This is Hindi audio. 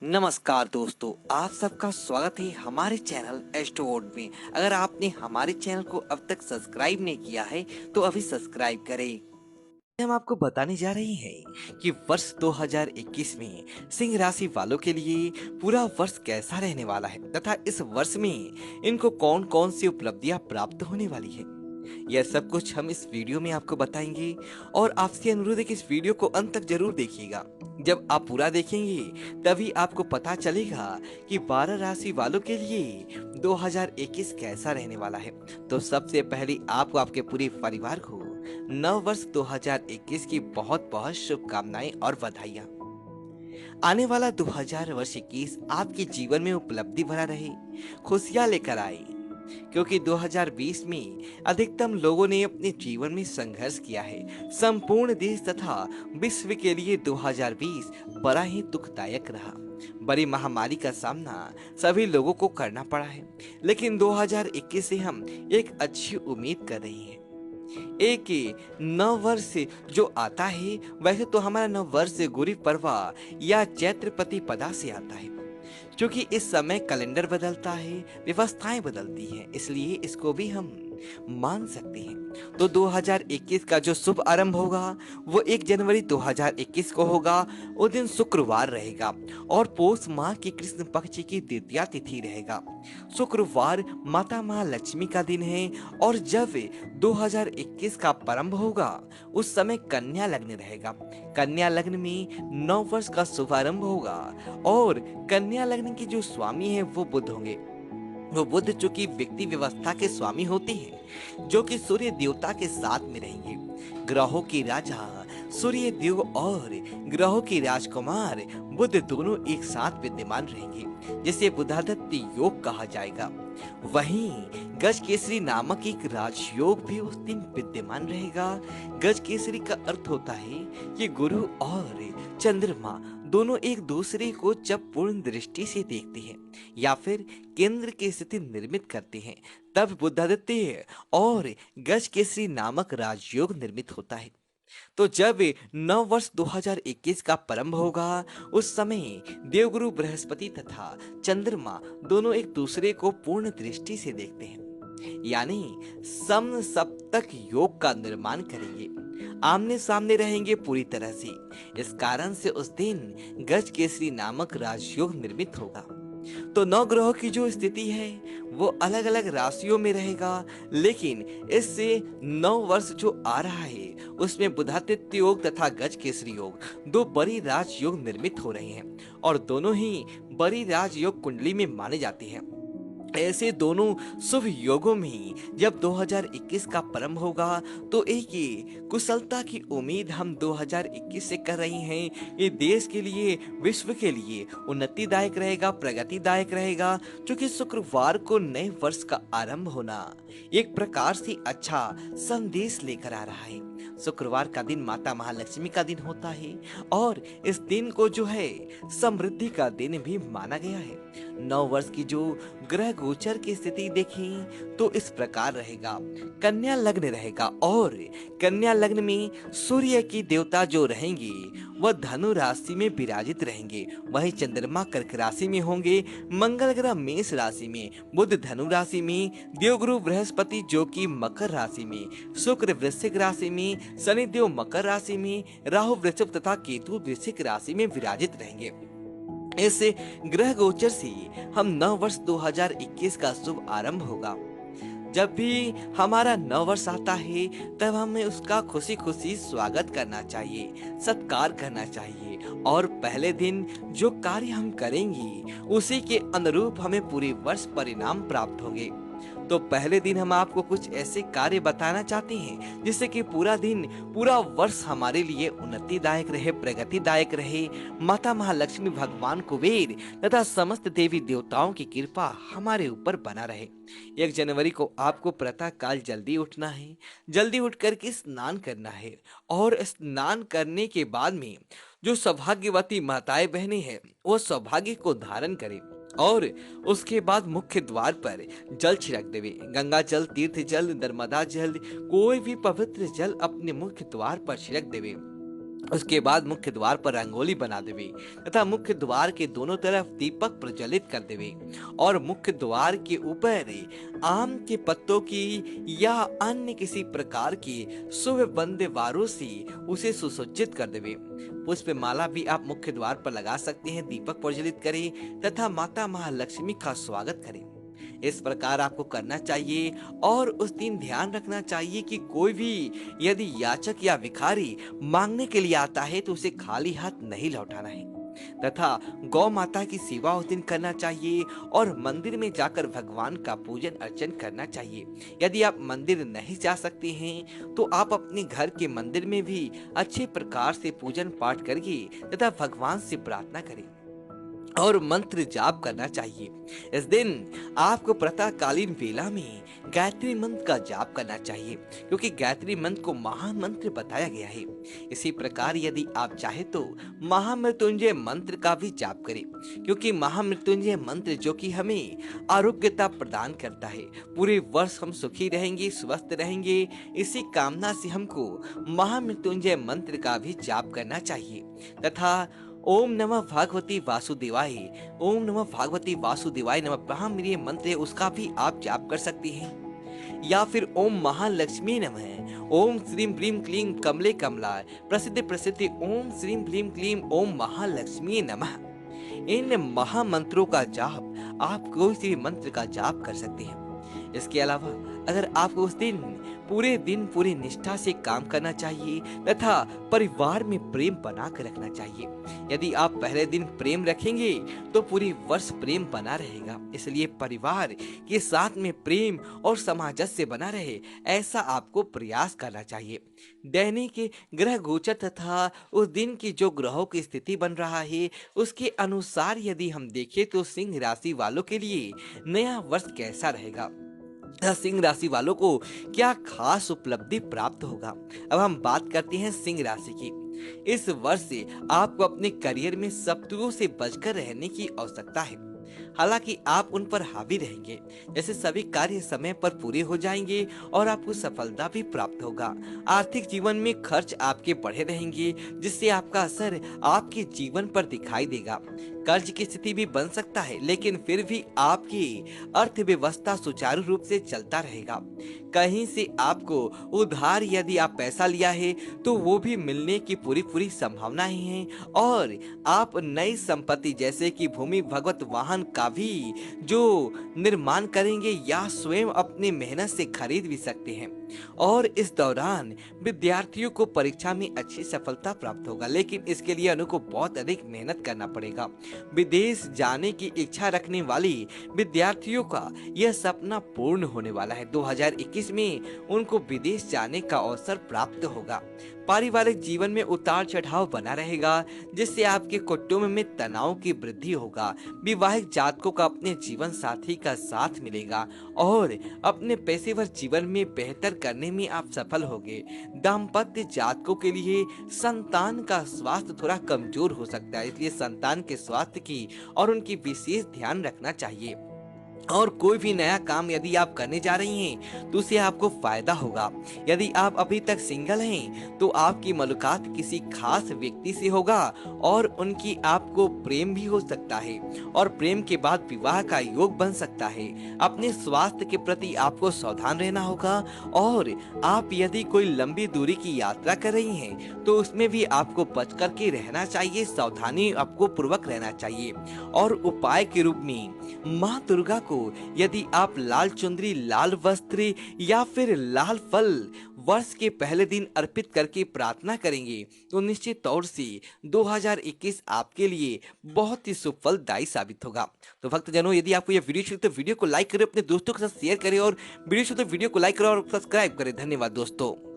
नमस्कार दोस्तों, आप सबका स्वागत है हमारे चैनल एस्ट्रोवर्ड में। अगर आपने हमारे चैनल को अब तक सब्सक्राइब नहीं किया है तो अभी सब्सक्राइब करें। हम आपको बताने जा रहे हैं कि वर्ष 2021 में सिंह राशि वालों के लिए पूरा वर्ष कैसा रहने वाला है तथा इस वर्ष में इनको कौन कौन सी उपलब्धियां प्राप्त होने वाली है। यह सब कुछ हम इस वीडियो में आपको बताएंगे और आपसे अनुरोध है कि इस वीडियो को अंत तक जरूर देखिएगा। जब आप पूरा देखेंगे तभी आपको पता चलेगा कि 12 राशि वालों के लिए 2021 कैसा रहने वाला है। तो सबसे पहले आपको आपके पूरे परिवार को नव वर्ष 2021 की बहुत बहुत शुभकामनाएं और बधाइयां। आने वाला 2021 आपके जीवन में उपलब्धि भरा रहे, खुशियां लेकर आए, क्योंकि 2020 में अधिकतम लोगों ने अपने जीवन में संघर्ष किया है। संपूर्ण देश तथा विश्व के लिए 2020 बड़ा ही दुखदायक रहा। बड़ी महामारी का सामना सभी लोगों को करना पड़ा है, लेकिन 2021 से हम एक अच्छी उम्मीद कर रहे हैं। एक नव वर्ष जो आता है, वैसे तो हमारा नव वर्ष गुरु पर्वा या चैत्र प्रतिपदा से आता है। क्योंकि इस समय कैलेंडर बदलता है, व्यवस्थाएं बदलती हैं, इसलिए इसको भी हम मान सकते हैं। तो 2021 का जो शुभ आरंभ होगा वो 1 जनवरी 2021 को होगा। वो दिन शुक्रवार रहेगा और पोष माह की कृष्ण पक्ष की द्वितीया तिथि रहेगा। शुक्रवार माता महालक्ष्मी का दिन है और जब 2021 का प्रारंभ होगा उस समय कन्या लग्न रहेगा। कन्या लग्न में नव वर्ष का शुभारंभ होगा और कन्या लग्न के जो स्वामी हैं वो बुध होंगे। वो बुध जो कि व्यक्ति व्यवस्था के स्वामी होते हैं, जो कि सूर्य देवता के साथ में रहेंगे। ग्रहों के राजा सूर्य देव और ग्रहों के राजकुमार बुध दोनों एक साथ विद्यमान रहेंगे, जिसे बुधादित्य योग कहा जाएगा। वहीं गज केसरी नामक एक राजयोग भी उस दिन विद्यमान रहेगा। गज केसरी का अर्थ होता है कि गुरु और चंद्रमा दोनों एक दूसरे को जब पूर्ण दृष्टि से देखते हैं या फिर केंद्र की स्थिति निर्मित करते हैं, तब बुधादित्य और गज केसरी नामक राजयोग निर्मित होता है। तो जब नव वर्ष 2021 का प्रारंभ होगा उस समय देवगुरु बृहस्पति तथा चंद्रमा दोनों एक दूसरे को पूर्ण दृष्टि से देखते हैं, यानी सम सप्तक योग का निर्माण करेंगे, आमने सामने रहेंगे पूरी तरह से। इस कारण से उस दिन गज केसरी नामक राजयोग निर्मित होगा। तो 9 ग्रहों की जो स्थिति है वो अलग अलग राशियों में रहेगा, लेकिन इससे 9 वर्ष जो आ रहा है उसमें बुधादित्य योग तथा गज केसरी योग दो बड़ी राजयोग निर्मित हो रहे हैं और दोनों ही बड़ी राजयोग कुंडली में माने जाते हैं। ऐसे दोनों शुभ योगों में जब 2021 का प्रारंभ होगा तो एक ये कुशलता की उम्मीद हम 2021 से कर रहे हैं। ये देश के लिए, विश्व के लिए उन्नतिदायक रहेगा, प्रगतिदायक रहेगा, क्योंकि शुक्रवार को नए वर्ष का आरंभ होना एक प्रकार से अच्छा संदेश लेकर आ रहा है। शुक्रवार का दिन माता महालक्ष्मी का दिन होता है और इस दिन को जो है समृद्धि का दिन भी माना गया है। नव वर्ष की जो ग्रह गोचर की स्थिति देखें तो इस प्रकार रहेगा। कन्या लग्न रहेगा और कन्या लग्न में सूर्य की देवता जो रहेंगे वह धनु राशि में विराजित रहेंगे। वहीं चंद्रमा कर्क राशि में होंगे, मंगल ग्रह मेष राशि में, बुध धनु राशि में, देवगुरु बृहस्पति जो कि मकर राशि में, शुक्र वृश्चिक राशि में, शनिदेव मकर राशि में, राहु वृषभ तथा केतु वृश्चिक राशि में विराजित रहेंगे। ऐसे ग्रह गोचर से हम नव वर्ष 2021 का शुभ आरंभ होगा। जब भी हमारा नव वर्ष आता है तब हमें उसका खुशी खुशी स्वागत करना चाहिए, सत्कार करना चाहिए और पहले दिन जो कार्य हम करेंगे उसी के अनुरूप हमें पूरे वर्ष परिणाम प्राप्त होंगे। तो पहले दिन हम आपको कुछ ऐसे कार्य बताना चाहते हैं जिससे कि पूरा दिन, पूरा वर्ष हमारे लिए उन्नतिदायक रहे, प्रगतिदायक रहे। माता महालक्ष्मी, भगवान कुबेर तथा समस्त देवी देवताओं की कृपा हमारे ऊपर बना रहे। 1 जनवरी को आपको प्रातः काल जल्दी उठना है, जल्दी उठ करके स्नान करना है और स्नान करने के बाद में जो सौभाग्यवती माताएं बहनें हैं वो सौभाग्य को धारण करें और उसके बाद मुख्य द्वार पर जल छिड़क देवे। गंगा जल, तीर्थ जल, नर्मदा जल, कोई भी पवित्र जल अपने मुख्य द्वार पर छिड़क देवे। उसके बाद मुख्य द्वार पर रंगोली बना देवे तथा मुख्य द्वार के दोनों तरफ दीपक प्रज्वलित कर देवे और मुख्य द्वार के ऊपर आम के पत्तों की या अन्य किसी प्रकार की सुगंध वारों से उसे सुसज्जित कर देवे। पुष्प माला भी आप मुख्य द्वार पर लगा सकते हैं, दीपक प्रज्वलित करें तथा माता महालक्ष्मी का स्वागत करें। इस प्रकार आपको करना चाहिए और उस दिन ध्यान रखना चाहिए कि कोई भी यदि याचक या भिखारी मांगने के लिए आता है तो उसे खाली हाथ नहीं लौटाना है तथा गौ माता की सेवा उस दिन करना चाहिए और मंदिर में जाकर भगवान का पूजन अर्चन करना चाहिए। यदि आप मंदिर नहीं जा सकते हैं तो आप अपने घर के मंदिर में भी अच्छे प्रकार से पूजन पाठ करिए तथा भगवान से प्रार्थना करें और मंत्र जाप करना चाहिए। इस दिन आपको प्रातःकालीन वेला में गायत्री मंत्र का जाप करना चाहिए क्योंकि गायत्री मंत्र को महामंत्र बताया गया है। इसी प्रकार यदि आप चाहे तो महामृत्युंजय मंत्र का भी जाप करें क्योंकि महामृत्युंजय मंत्र जो कि हमें आरोग्यता प्रदान करता है, पूरे वर्ष हम सुखी रहेंगे, स्वस्थ रहेंगे, इसी कामना से हमको महामृत्युंजय मंत्र का भी जाप करना चाहिए। तथा ओम नमः भगवती वासुदेवाय, ओम नमः भगवती वासुदेवाय नमः ब्राह्मणीय मंत्र है उसका भी आप जाप कर सकती हैं। या फिर ओम महालक्ष्मी नमः, ओम श्रीम ब्रीम क्लीम कमले कमलाय प्रसिद्ध प्रसिद्ध ओम श्रीम ब्रीम क्लीम ओम महालक्ष्मी नमः। इन महामंत्रों का जाप आप कोई से भी मंत्र का जाप कर सकते हैं। इसके अलावा अगर आपको उस दिन पूरी निष्ठा से काम करना चाहिए तथा परिवार में प्रेम बना कर रखना चाहिए। यदि आप पहले दिन प्रेम रखेंगे तो पूरी वर्ष प्रेम बना रहेगा, इसलिए परिवार के साथ में प्रेम और सामंजस्य बना रहे ऐसा आपको प्रयास करना चाहिए। दैनिक ग्रह गोचर तथा उस दिन की जो ग्रहों की स्थिति बन रहा है उसके अनुसार यदि हम देखें तो सिंह राशि वालों के लिए नया वर्ष कैसा रहेगा, सिंह राशि वालों को क्या खास उपलब्धि प्राप्त होगा। अब हम बात करते हैं सिंह राशि की। इस वर्ष से आपको अपने करियर में शत्रुओं से बचकर रहने की आवश्यकता है, हालांकि आप उन पर हावी रहेंगे। जैसे सभी कार्य समय पर पूरे हो जाएंगे और आपको सफलता भी प्राप्त होगा। आर्थिक जीवन में खर्च आपके बढ़े रहेंगे जिससे आपका असर आपके जीवन पर दिखाई देगा। कर्ज की स्थिति भी बन सकता है लेकिन फिर भी आपकी अर्थव्यवस्था सुचारू रूप से चलता रहेगा। कहीं से आपको उधार यदि आप पैसा लिया है तो वो भी मिलने की पूरी संभावनाएं हैं और आप नई संपत्ति जैसे कि भूमि भगवत वाहन का भी जो निर्माण करेंगे या स्वयं अपनी मेहनत से खरीद भी सकते हैं। और इस दौरान विद्यार्थियों को परीक्षा में अच्छी सफलता प्राप्त होगा, लेकिन इसके लिए उनको बहुत अधिक मेहनत करना पड़ेगा। विदेश जाने की इच्छा रखने वाली विद्यार्थियों का यह सपना पूर्ण होने वाला है। 2021 में उनको विदेश जाने का अवसर प्राप्त होगा। पारिवारिक जीवन में उतार चढ़ाव बना रहेगा जिससे आपके कुटुंब में तनाव की वृद्धि होगा। विवाहित जातकों का अपने जीवन साथी का साथ मिलेगा और अपने पेशेवर जीवन में बेहतर करने में आप सफल होंगे। दाम्पत्य जातकों के लिए संतान का स्वास्थ्य थोड़ा कमजोर हो सकता है, इसलिए संतान के स्वास्थ्य की और उनकी विशेष ध्यान रखना चाहिए। और कोई भी नया काम यदि आप करने जा रही हैं तो उससे आपको फायदा होगा। यदि आप अभी तक सिंगल हैं तो आपकी मुलाकात किसी खास व्यक्ति से होगा और उनकी आपको प्रेम भी हो सकता है और प्रेम के बाद विवाह का योग बन सकता है। अपने स्वास्थ्य के प्रति आपको सावधान रहना होगा और आप यदि कोई लंबी दूरी की यात्रा कर रही हैं तो उसमें भी आपको बच कर के रहना चाहिए, सावधानी आपको पूर्वक रहना चाहिए। और उपाय के रूप में माँ दुर्गा को यदि आप लाल चुंदरी, लाल वस्त्र या फिर लाल फल वर्ष के पहले दिन अर्पित करके प्रार्थना करेंगे तो निश्चित तौर से 2021 आपके लिए बहुत ही सुफलदायी साबित होगा। तो भक्तजनों, यदि आपको यह वीडियो चाहिए तो वीडियो को लाइक करें, अपने दोस्तों के साथ शेयर करें और वीडियो चाहिए तो वीडियो को लाइक करें और सब्सक्राइब करें। धन्यवाद दोस्तों।